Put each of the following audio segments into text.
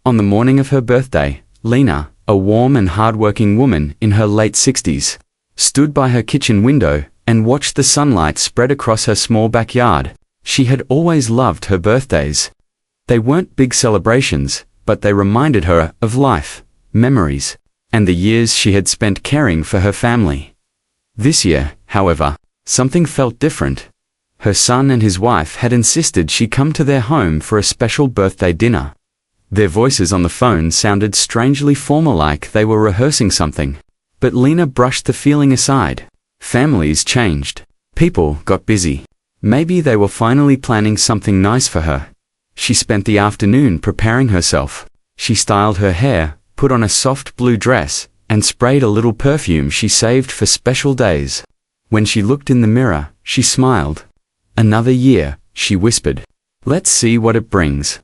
On the morning of her birthday, Lena, a warm and hard-working woman in her late 60s, stood by her kitchen window and watched the sunlight spread across her small backyard. She had always loved her birthdays. They weren't big celebrations, but they reminded her of life, memories, and the years she had spent caring for her family. This year, however, something felt different. Her son and his wife had insisted she come to their home for a special birthday dinner. Their voices on the phone sounded strangely formal, like they were rehearsing something. But Lena brushed the feeling aside. Families changed. People got busy. Maybe they were finally planning something nice for her. She spent the afternoon preparing herself. She styled her hair, put on a soft blue dress, and sprayed a little perfume she saved for special days. When she looked in the mirror, she smiled. Another year, she whispered. Let's see what it brings.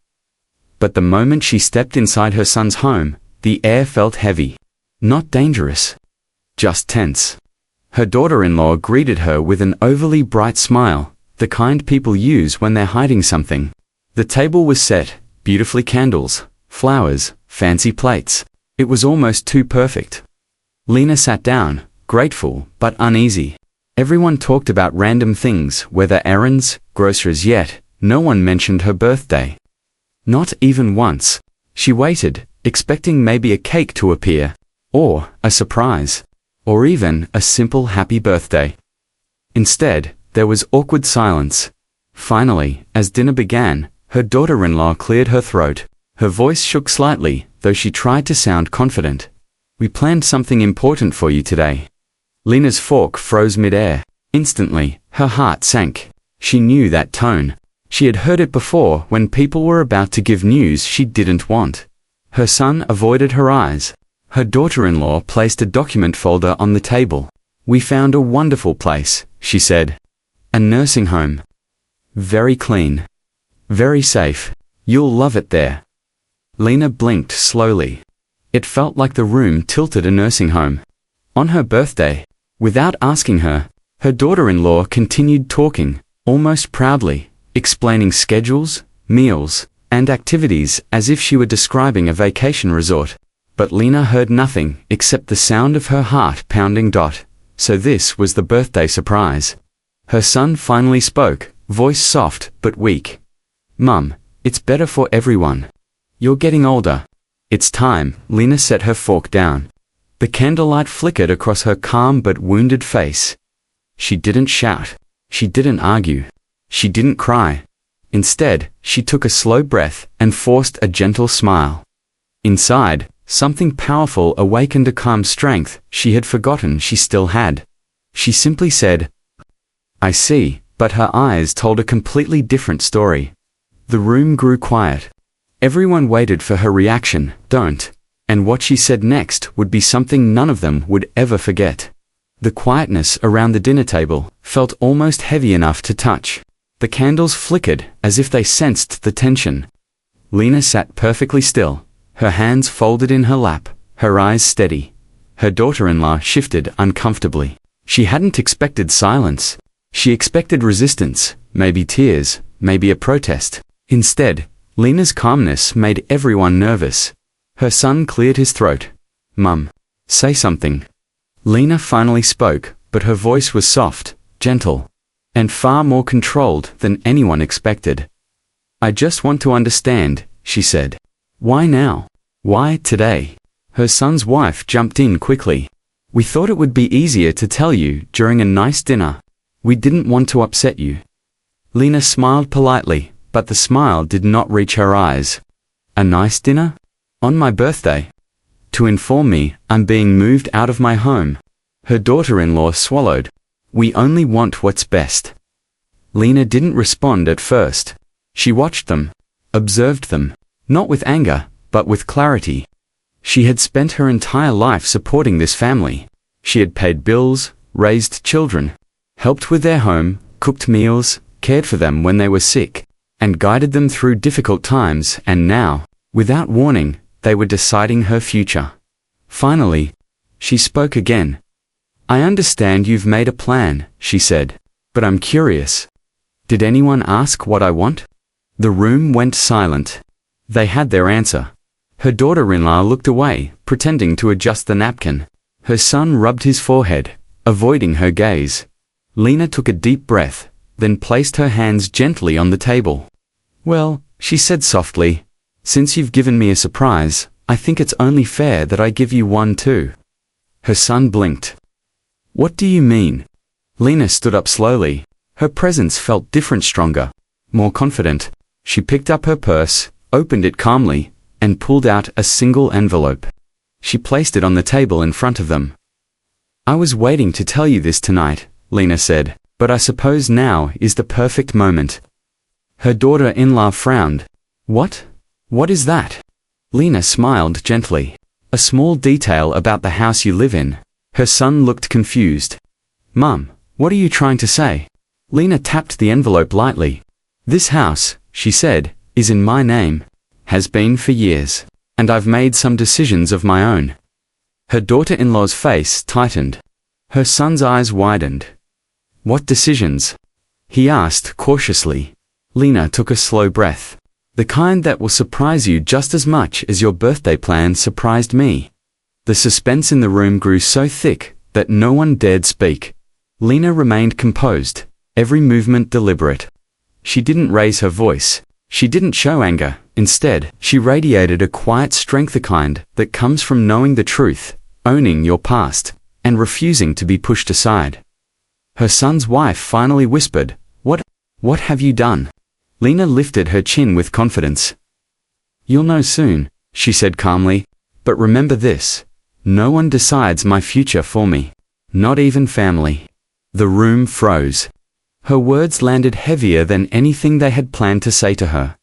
But the moment she stepped inside her son's home, the air felt heavy. Not dangerous. Just tense. Her daughter-in-law greeted her with an overly bright smile, the kind people use when they're hiding something. The table was set, beautifully candles, flowers, fancy plates. It was almost too perfect. Lena sat down, grateful but uneasy. Everyone talked about random things, whether errands, groceries, yet no one mentioned her birthday. Not even once. She waited, expecting maybe a cake to appear, or a surprise, or even a simple happy birthday. Instead, there was awkward silence. Finally, as dinner began, her daughter-in-law cleared her throat. Her voice shook slightly, though she tried to sound confident. We planned something important for you today. Lena's fork froze mid-air. Instantly, her heart sank. She knew that tone. She had heard it before when people were about to give news she didn't want. Her son avoided her eyes. Her daughter-in-law placed a document folder on the table. We found a wonderful place, she said. A nursing home. Very clean. Very safe. You'll love it there. Lena blinked slowly. It felt like the room tilted a nursing home. On her birthday, without asking her, her daughter-in-law continued talking, almost proudly, explaining schedules, meals, and activities as if she were describing a vacation resort. But Lena heard nothing except the sound of her heart pounding. So this was the birthday surprise. Her son finally spoke, voice soft but weak. Mum, it's better for everyone. You're getting older. It's time. Lena set her fork down. The candlelight flickered across her calm but wounded face. She didn't shout. She didn't argue. She didn't cry. Instead, she took a slow breath and forced a gentle smile. Inside, something powerful awakened, a calm strength she had forgotten she still had. She simply said, I see, but her eyes told a completely different story. The room grew quiet. Everyone waited for her reaction. Don't. And what she said next would be something none of them would ever forget. The quietness around the dinner table felt almost heavy enough to touch. The candles flickered as if they sensed the tension. Lena sat perfectly still, her hands folded in her lap, her eyes steady. Her daughter-in-law shifted uncomfortably. She hadn't expected silence. She expected resistance, maybe tears, maybe a protest. Instead, Lena's calmness made everyone nervous. Her son cleared his throat. Mum, say something. Lena finally spoke, but her voice was soft, gentle, and far more controlled than anyone expected. I just want to understand, she said. Why now? Why today? Her son's wife jumped in quickly. We thought it would be easier to tell you during a nice dinner. We didn't want to upset you. Lena smiled politely, but the smile did not reach her eyes. A nice dinner? On my birthday? To inform me I'm being moved out of my home. Her daughter-in-law swallowed. We only want what's best. Lena didn't respond at first. She watched them, observed them, not with anger, but with clarity. She had spent her entire life supporting this family. She had paid bills, raised children, helped with their home, cooked meals, cared for them when they were sick, and guided them through difficult times, and now, without warning, they were deciding her future. Finally, she spoke again. I understand you've made a plan, she said, but I'm curious. Did anyone ask what I want? The room went silent. They had their answer. Her daughter-in-law looked away, pretending to adjust the napkin. Her son rubbed his forehead, avoiding her gaze. Lena took a deep breath, then placed her hands gently on the table. "Well," she said softly, "since you've given me a surprise, I think it's only fair that I give you one too." Her son blinked. "What do you mean?" Lena stood up slowly. Her presence felt different, stronger, more confident. She picked up her purse, opened it calmly, and pulled out a single envelope. She placed it on the table in front of them. "I was waiting to tell you this tonight," Lena said, "but I suppose now is the perfect moment." Her daughter-in-law frowned. "What? What is that?" Lena smiled gently. "A small detail about the house you live in." Her son looked confused. "Mum, what are you trying to say?" Lena tapped the envelope lightly. "This house," she said, "is in my name. Has been for years. And I've made some decisions of my own." Her daughter-in-law's face tightened. Her son's eyes widened. "What decisions?" he asked cautiously. Lena took a slow breath. "The kind that will surprise you just as much as your birthday plan surprised me." The suspense in the room grew so thick that no one dared speak. Lena remained composed, every movement deliberate. She didn't raise her voice. She didn't show anger. Instead, she radiated a quiet strength, the kind that comes from knowing the truth, owning your past, and refusing to be pushed aside. Her son's wife finally whispered, What have you done?" Lena lifted her chin with confidence. "You'll know soon," she said calmly. "But remember this. No one decides my future for me. Not even family." The room froze. Her words landed heavier than anything they had planned to say to her.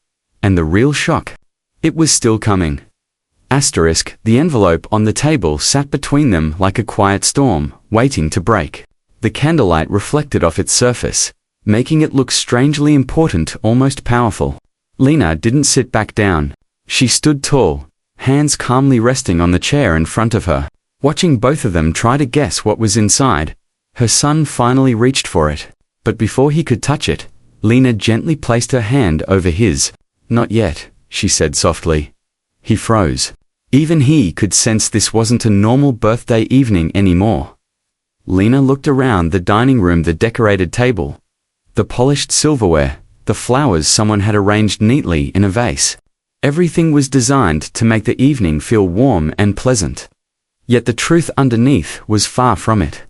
And the real shock? It was still coming. The envelope on the table sat between them like a quiet storm, waiting to break. The candlelight reflected off its surface, making it look strangely important, almost powerful. Lena didn't sit back down. She stood tall, hands calmly resting on the chair in front of her, watching both of them try to guess what was inside. Her son finally reached for it, but before he could touch it, Lena gently placed her hand over his. "Not yet," she said softly. He froze. Even he could sense this wasn't a normal birthday evening anymore. Lena looked around the dining room, the decorated table, the polished silverware, the flowers someone had arranged neatly in a vase. Everything was designed to make the evening feel warm and pleasant. Yet the truth underneath was far from it.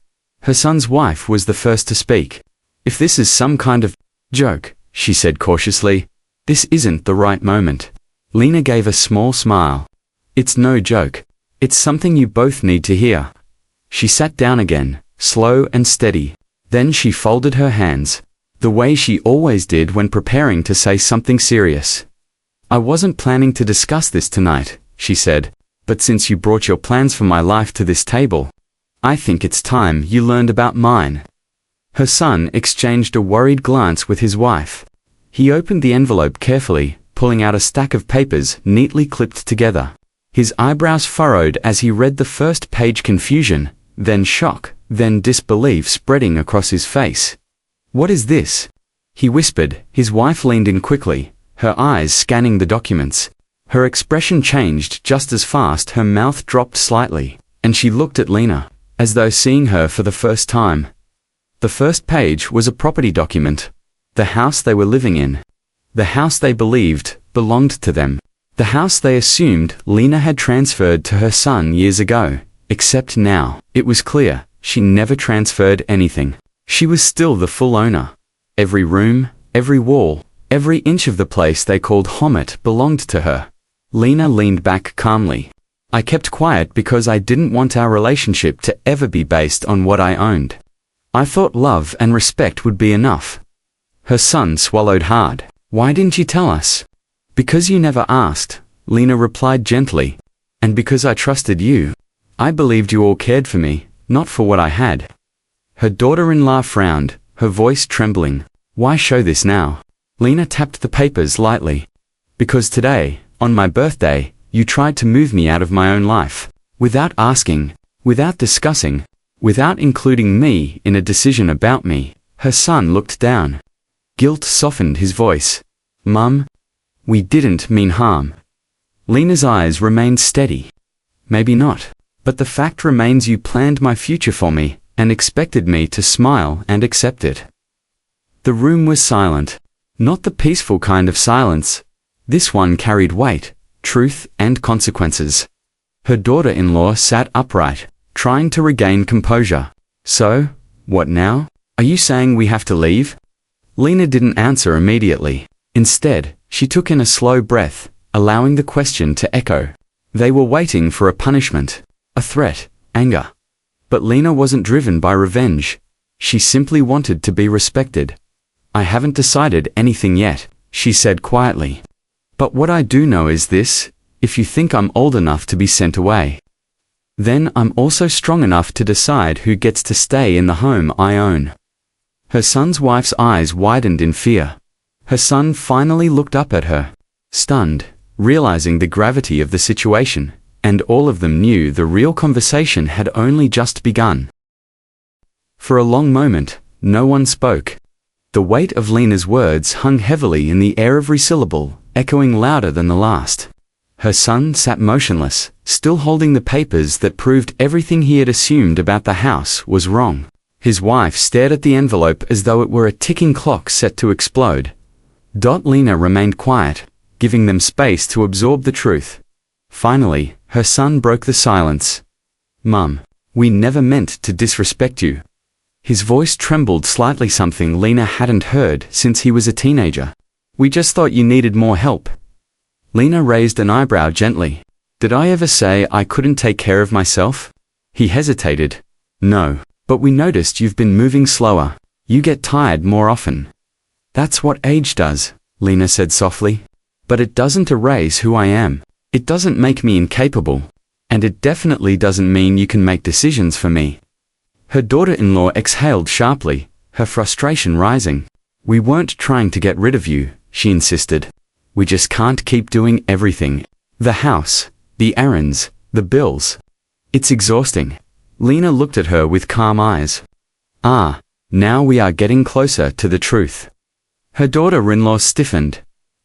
Her son's wife was the first to speak. "If this is some kind of joke," she said cautiously, "this isn't the right moment." Lena gave a small smile. "It's no joke. It's something you both need to hear." She sat down again, slow and steady. Then she folded her hands, the way she always did when preparing to say something serious. "I wasn't planning to discuss this tonight," she said, "but since you brought your plans for my life to this table, I think it's time you learned about mine." Her son exchanged a worried glance with his wife. He opened the envelope carefully, pulling out a stack of papers neatly clipped together. His eyebrows furrowed as he read the first page, confusion, then shock, then disbelief spreading across his face. "What is this?" he whispered. His wife leaned in quickly, her eyes scanning the documents. Her expression changed just as fast. Her mouth dropped slightly, and she looked at Lena, as though seeing her for the first time. The first page was a property document. The house they were living in. The house they believed belonged to them. The house they assumed Lena had transferred to her son years ago. Except now, it was clear, she never transferred anything. She was still the full owner. Every room, every wall, every inch of the place they called home belonged to her. Lena leaned back calmly. "I kept quiet because I didn't want our relationship to ever be based on what I owned. I thought love and respect would be enough." Her son swallowed hard. "Why didn't you tell us?" "Because you never asked," Lena replied gently. "And because I trusted you. I believed you all cared for me, not for what I had." Her daughter-in-law frowned, her voice trembling. "Why show this now?" Lena tapped the papers lightly. "Because today, on my birthday, you tried to move me out of my own life. Without asking, without discussing, without including me in a decision about me." Her son looked down. Guilt softened his voice. "Mum, we didn't mean harm." Lena's eyes remained steady. Maybe not. But the fact remains you planned my future for me, and expected me to smile and accept it. The room was silent. Not the peaceful kind of silence. This one carried weight, truth, and consequences. Her daughter-in-law sat upright, trying to regain composure. So, what now? Are you saying we have to leave? Lena didn't answer immediately. Instead, she took in a slow breath, allowing the question to echo. They were waiting for a punishment, a threat, anger. But Lena wasn't driven by revenge. She simply wanted to be respected. I haven't decided anything yet, she said quietly. But what I do know is this: if you think I'm old enough to be sent away, then I'm also strong enough to decide who gets to stay in the home I own. Her son's wife's eyes widened in fear. Her son finally looked up at her, stunned, realizing the gravity of the situation, and all of them knew the real conversation had only just begun. For a long moment, no one spoke. The weight of Lena's words hung heavily in the air every syllable, echoing louder than the last. Her son sat motionless, still holding the papers that proved everything he had assumed about the house was wrong. His wife stared at the envelope as though it were a ticking clock set to explode. Lena remained quiet, giving them space to absorb the truth. Finally, her son broke the silence. "Mum, we never meant to disrespect you." His voice trembled slightly, something Lena hadn't heard since he was a teenager. "We just thought you needed more help." Lena raised an eyebrow gently. "Did I ever say I couldn't take care of myself?" He hesitated. "No, but we noticed you've been moving slower. You get tired more often." "That's what age does," Lena said softly. "But it doesn't erase who I am. It doesn't make me incapable. And it definitely doesn't mean you can make decisions for me." Her daughter-in-law exhaled sharply, her frustration rising. "We weren't trying to get rid of you," she insisted. "We just can't keep doing everything. The house, the errands, the bills. It's exhausting." Lena looked at her with calm eyes. "Ah, now we are getting closer to the truth." Her daughter-in-law stiffened.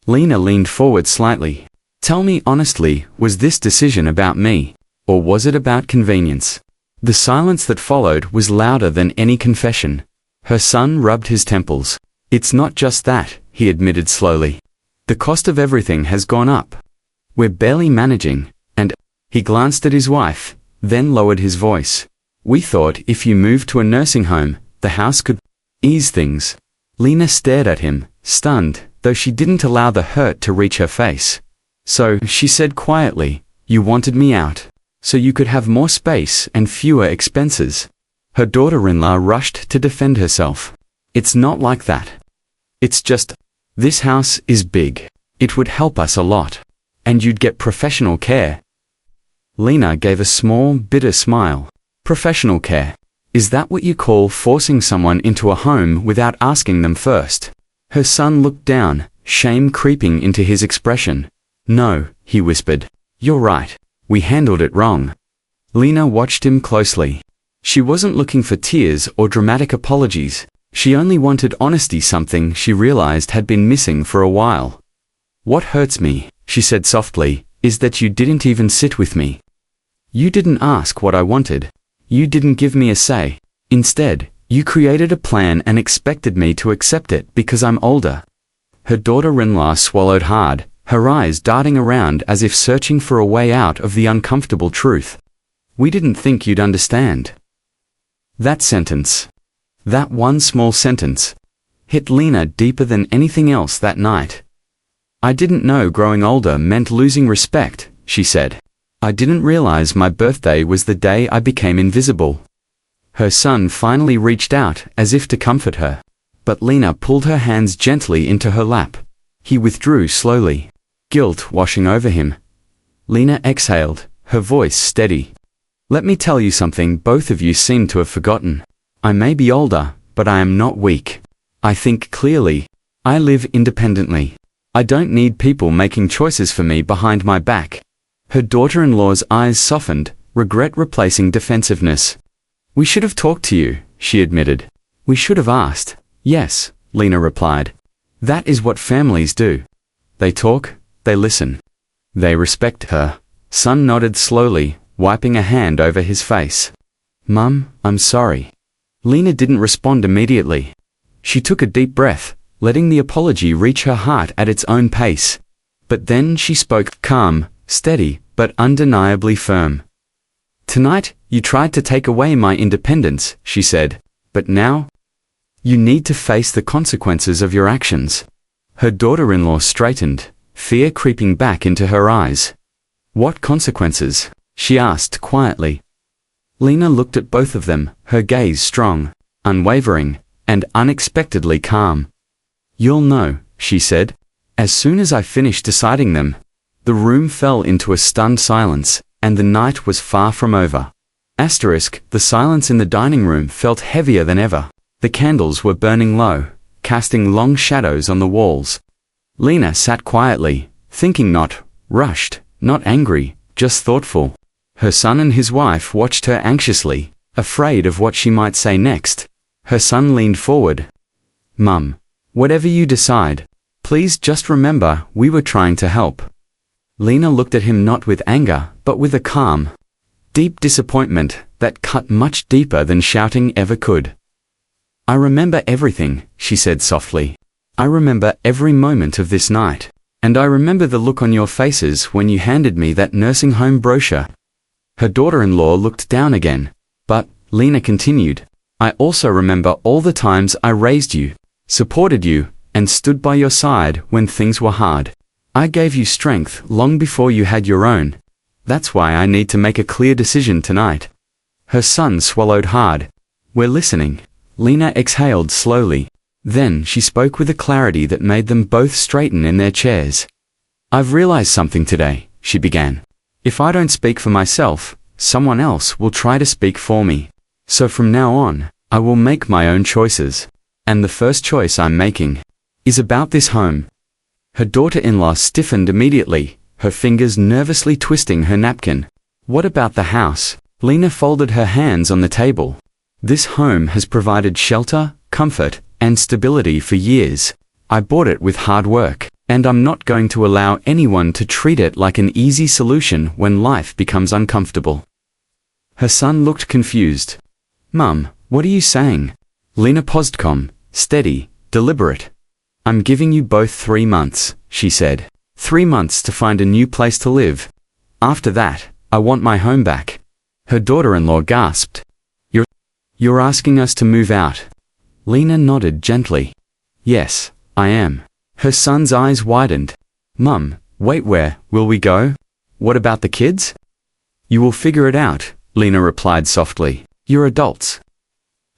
Lena leaned forward slightly. "Tell me honestly, was this decision about me? Or was it about convenience?" The silence that followed was louder than any confession. Her son rubbed his temples. "It's not just that," he admitted slowly. "The cost of everything has gone up. We're barely managing, and—" He glanced at his wife, then lowered his voice. "We thought if you moved to a nursing home, the house could ease things." Lena stared at him, stunned, though she didn't allow the hurt to reach her face. "So," she said quietly, "you wanted me out, so you could have more space and fewer expenses." Her daughter-in-law rushed to defend herself. "It's not like that. It's just, this house is big. It would help us a lot. And you'd get professional care." Lena gave a small, bitter smile. "Professional care? Is that what you call forcing someone into a home without asking them first?" Her son looked down, shame creeping into his expression. "No," he whispered. "You're right. We handled it wrong." Lena watched him closely. She wasn't looking for tears or dramatic apologies. She only wanted honesty, something she realized had been missing for a while. "What hurts me," she said softly, "is that you didn't even sit with me. You didn't ask what I wanted. You didn't give me a say. Instead, you created a plan and expected me to accept it because I'm older." Her daughter-in-law swallowed hard, her eyes darting around as if searching for a way out of the uncomfortable truth. "We didn't think you'd understand." That sentence, that one small sentence, hit Lena deeper than anything else that night. "I didn't know growing older meant losing respect," she said. "I didn't realize my birthday was the day I became invisible." Her son finally reached out as if to comfort her, but Lena pulled her hands gently into her lap. He withdrew slowly, guilt washing over him. Lena exhaled, her voice steady. "Let me tell you something both of you seem to have forgotten. I may be older, but I am not weak. I think clearly. I live independently. I don't need people making choices for me behind my back." Her daughter-in-law's eyes softened, regret replacing defensiveness. "We should have talked to you," she admitted. "We should have asked." "Yes," Lena replied. "That is what families do. They talk, they listen. They respect her. Son nodded slowly, wiping a hand over his face. Mum, I'm sorry. Lena didn't respond immediately. She took a deep breath, letting the apology reach her heart at its own pace. But then she spoke, calm, steady, but undeniably firm. Tonight, you tried to take away my independence, she said. But now, you need to face the consequences of your actions. Her daughter-in-law straightened, fear creeping back into her eyes. What consequences? She asked quietly. Lena looked at both of them, her gaze strong, unwavering, and unexpectedly calm. You'll know, she said, as soon as I finish deciding them. The room fell into a stunned silence, and the night was far from over. The silence in the dining room felt heavier than ever. The candles were burning low, casting long shadows on the walls. Lena sat quietly, thinking, not rushed, not angry, just thoughtful. Her son and his wife watched her anxiously, afraid of what she might say next. Her son leaned forward. Mum, whatever you decide, please just remember we were trying to help. Lena looked at him not with anger, but with a calm, deep disappointment that cut much deeper than shouting ever could. I remember everything, she said softly. I remember every moment of this night, and I remember the look on your faces when you handed me that nursing home brochure. Her daughter-in-law looked down again, but, Lena continued, I also remember all the times I raised you, supported you, and stood by your side when things were hard. I gave you strength long before you had your own. That's why I need to make a clear decision tonight. Her son swallowed hard. We're listening. Lena exhaled slowly. Then she spoke with a clarity that made them both straighten in their chairs. I've realized something today, she began. If I don't speak for myself, someone else will try to speak for me. So from now on, I will make my own choices. And the first choice I'm making is about this home. Her daughter-in-law stiffened immediately, her fingers nervously twisting her napkin. What about the house? Lena folded her hands on the table. This home has provided shelter, comfort, and stability for years. I bought it with hard work, and I'm not going to allow anyone to treat it like an easy solution when life becomes uncomfortable. Her son looked confused. Mum, what are you saying? Lena paused, calm, steady, deliberate. I'm giving you both 3 months, she said. 3 months to find a new place to live. After that, I want my home back. Her daughter-in-law gasped. You're asking us to move out? Lena nodded gently. Yes, I am. Her son's eyes widened. Mum, wait, where will we go? What about the kids? You will figure it out, Lena replied softly. You're adults.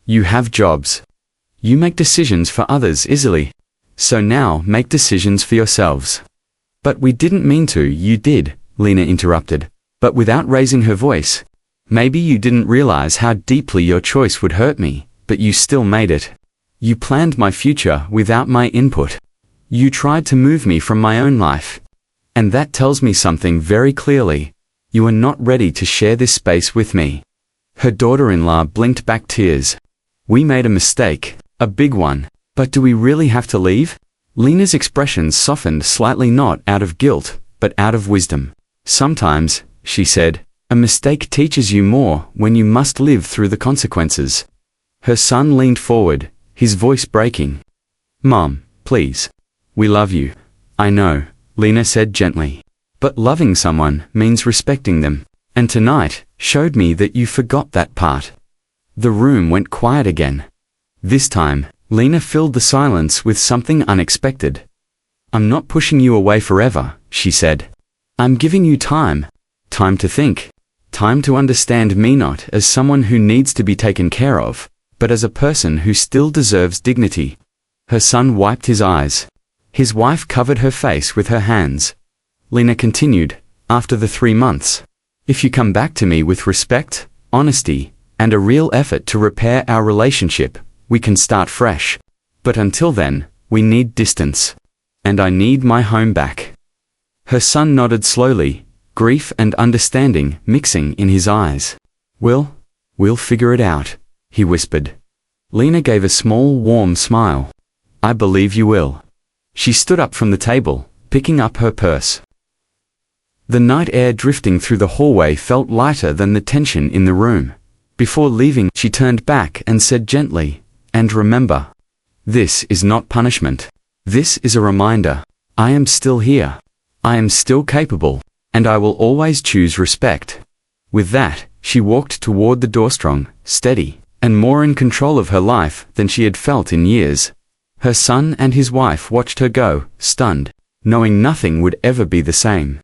You have jobs. You make decisions for others easily. So now make decisions for yourselves. But we didn't mean to. You did, Lena interrupted, but without raising her voice. Maybe you didn't realize how deeply your choice would hurt me, but you still made it. You planned my future without my input. You tried to move me from my own life. And that tells me something very clearly. You are not ready to share this space with me. Her daughter-in-law blinked back tears. We made a mistake, a big one, but do we really have to leave? Lena's expression softened slightly, not out of guilt, but out of wisdom. Sometimes, she said, a mistake teaches you more when you must live through the consequences. Her son leaned forward, his voice breaking. Mom, please. We love you. I know, Lena said gently. But loving someone means respecting them. And tonight showed me that you forgot that part. The room went quiet again. This time, Lena filled the silence with something unexpected. I'm not pushing you away forever, she said. I'm giving you time. Time to think. Time to understand me not as someone who needs to be taken care of, but as a person who still deserves dignity. Her son wiped his eyes. His wife covered her face with her hands. Lena continued, after the 3 months, if you come back to me with respect, honesty, and a real effort to repair our relationship, we can start fresh. But until then, we need distance. And I need my home back. Her son nodded slowly, grief and understanding mixing in his eyes. We'll figure it out, he whispered. Lena gave a small, warm smile. I believe you will. She stood up from the table, picking up her purse. The night air drifting through the hallway felt lighter than the tension in the room. Before leaving, she turned back and said gently, "And remember, this is not punishment. This is a reminder. I am still here. I am still capable, and I will always choose respect." With that, she walked toward the door strong, steady, and more in control of her life than she had felt in years. Her son and his wife watched her go, stunned, knowing nothing would ever be the same.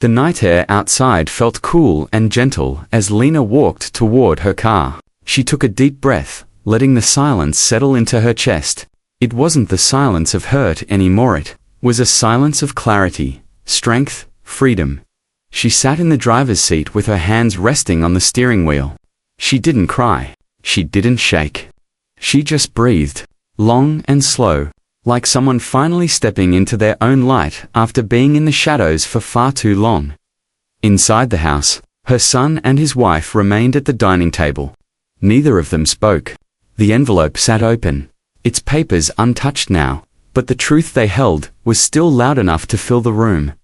The night air outside felt cool and gentle as Lena walked toward her car. She took a deep breath, letting the silence settle into her chest. It wasn't the silence of hurt anymore, it was a silence of clarity, strength, freedom. She sat in the driver's seat with her hands resting on the steering wheel. She didn't cry. She didn't shake. She just breathed, long and slow, like someone finally stepping into their own light after being in the shadows for far too long. Inside the house, her son and his wife remained at the dining table. Neither of them spoke. The envelope sat open, its papers untouched now, but the truth they held was still loud enough to fill the room.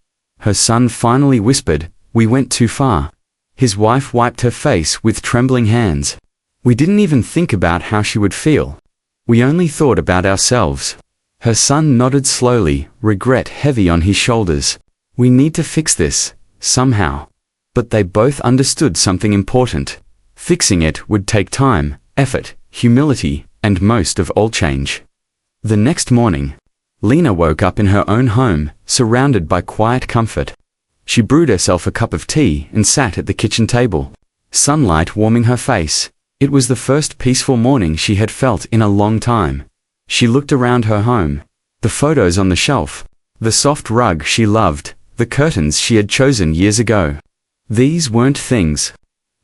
Her son finally whispered, "We went too far." His wife wiped her face with trembling hands. "We didn't even think about how she would feel. We only thought about ourselves." Her son nodded slowly, regret heavy on his shoulders. "We need to fix this, somehow." But they both understood something important. Fixing it would take time, effort, humility, and most of all change. The next morning, Lena woke up in her own home, surrounded by quiet comfort. She brewed herself a cup of tea and sat at the kitchen table, sunlight warming her face. It was the first peaceful morning she had felt in a long time. She looked around her home. The photos on the shelf, the soft rug she loved, the curtains she had chosen years ago. These weren't things.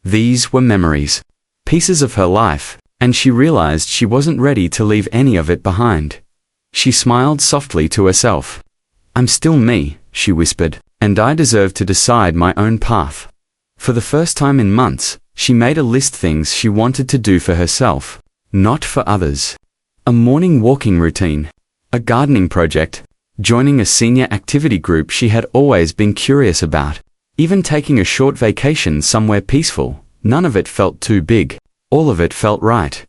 These were memories. Pieces of her life, and she realized she wasn't ready to leave any of it behind. She smiled softly to herself. "I'm still me," she whispered, "and I deserve to decide my own path." For the first time in months, she made a list of things she wanted to do for herself, not for others. A morning walking routine, a gardening project, joining a senior activity group she had always been curious about, even taking a short vacation somewhere peaceful. None of it felt too big. All of it felt right.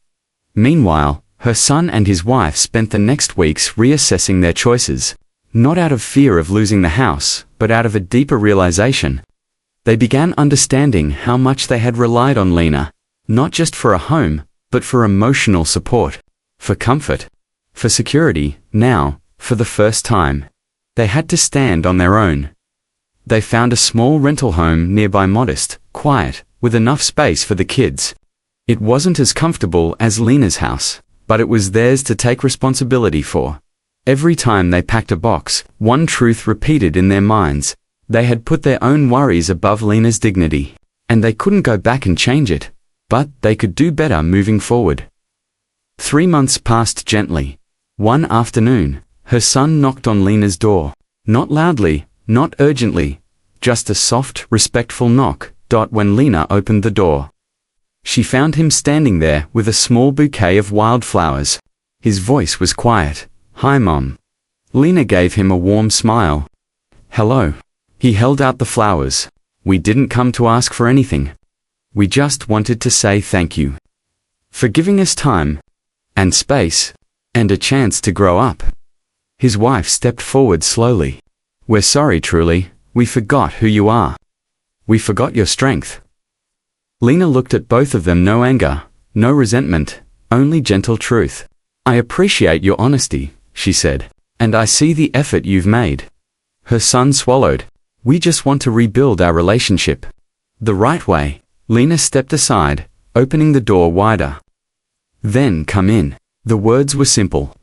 Meanwhile, her son and his wife spent the next weeks reassessing their choices, not out of fear of losing the house, but out of a deeper realization. They began understanding how much they had relied on Lena, not just for a home, but for emotional support, for comfort, for security. Now, for the first time, they had to stand on their own. They found a small rental home nearby, modest, quiet, with enough space for the kids. It wasn't as comfortable as Lena's house, but it was theirs to take responsibility for. Every time they packed a box, one truth repeated in their minds: they had put their own worries above Lena's dignity, and they couldn't go back and change it, but they could do better moving forward. 3 months passed gently. One afternoon, her son knocked on Lena's door. Not loudly, not urgently, just a soft, respectful knock. When Lena opened the door, she found him standing there with a small bouquet of wildflowers. His voice was quiet. "Hi, Mom." Lena gave him a warm smile. "Hello." He held out the flowers. "We didn't come to ask for anything. We just wanted to say thank you for giving us time and space and a chance to grow up." His wife stepped forward slowly. "We're sorry, truly. We forgot who you are. We forgot your strength." Lena looked at both of them, no anger, no resentment, only gentle truth. "I appreciate your honesty," she said, "and I see the effort you've made." Her son swallowed. "We just want to rebuild our relationship the right way." Lena stepped aside, opening the door wider. "Then come in." The words were simple,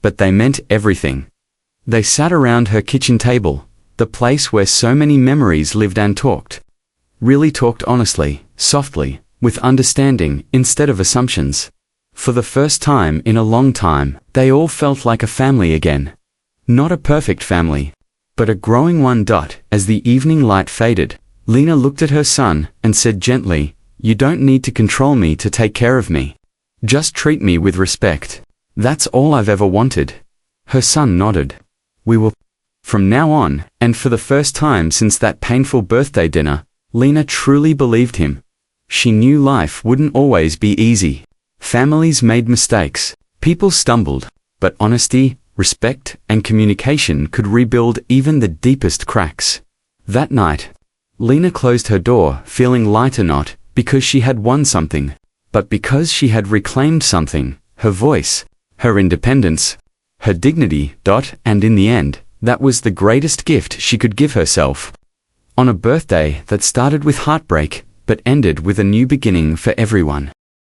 but they meant everything. They sat around her kitchen table, the place where so many memories lived, and talked. Really talked honestly, softly, with understanding instead of assumptions. For the first time in a long time, they all felt like a family again. Not a perfect family, but a growing one. As the evening light faded, Lena looked at her son and said gently, "You don't need to control me to take care of me. Just treat me with respect. That's all I've ever wanted." Her son nodded. "We will." From now on, and for the first time since that painful birthday dinner, Lena truly believed him. She knew life wouldn't always be easy. Families made mistakes, people stumbled, but honesty, respect, and communication could rebuild even the deepest cracks. That night, Lena closed her door, feeling lighter, not because she had won something, but because she had reclaimed something: her voice, her independence, her dignity. And in the end, that was the greatest gift she could give herself. On a birthday that started with heartbreak, but ended with a new beginning for everyone.